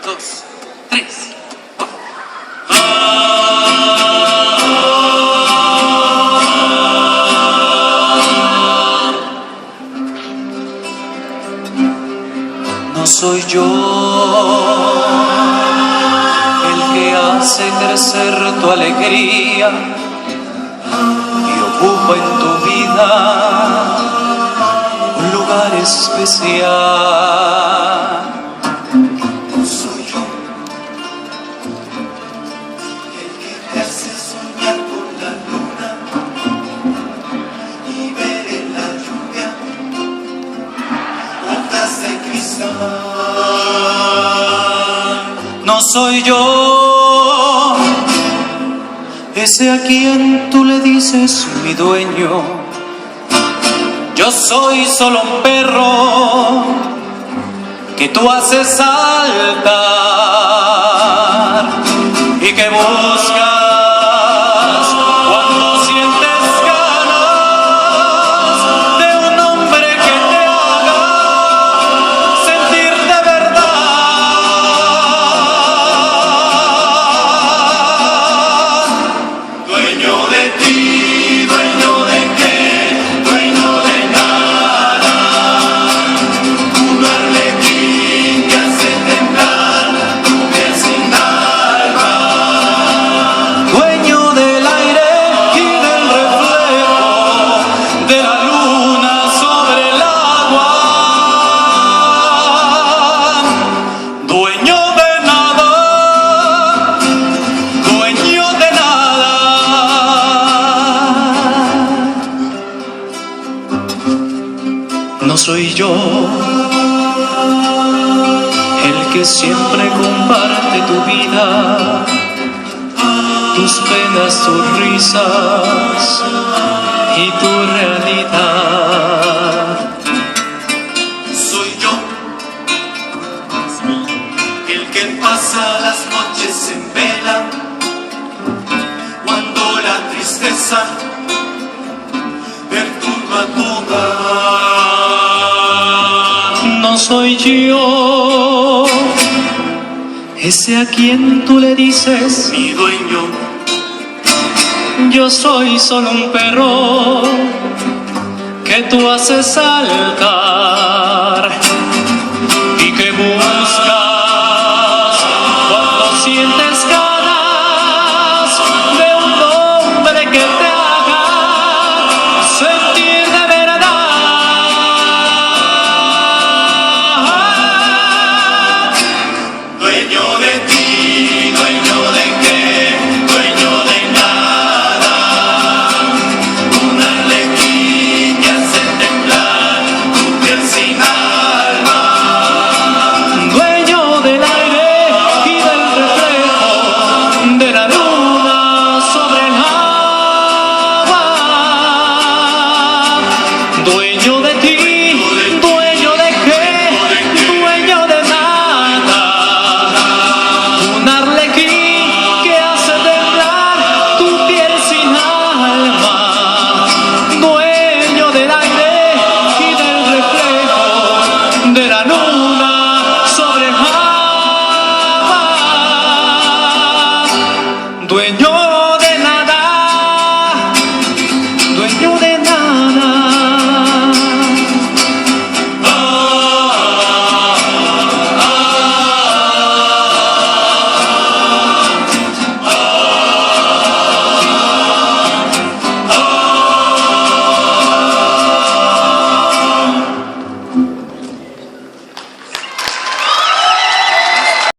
2, 3. No soy yo el que hace crecer tu alegría y ocupa en tu vida un lugar especial. No soy yo el que te hace soñar con la luna y ver en la lluvia gotas de cristal. No soy yo ese a quien tú le dices mi dueño. Yo soy solo un perro que tú haces saltar y que buscas cuando sientes ganas de un hombre que te haga sentir de verdad. Dueño de ti, dueño de qué, dueño de nada. Un arlequín que hace temblar tu piel sin alma. Dueño del aire y del reflejo de la luna sobre el agua. Dueño de nada, dueño de nada. No soy yo el que siempre comparte tu vida, tus penas, tus risas y tu realidad. Soy yo el que pasa las noches en vela cuando la tristeza perturba tu hogar. No soy yo ese a quien tú le dices Mi dueño, yo soy solo un perro que tú haces saltar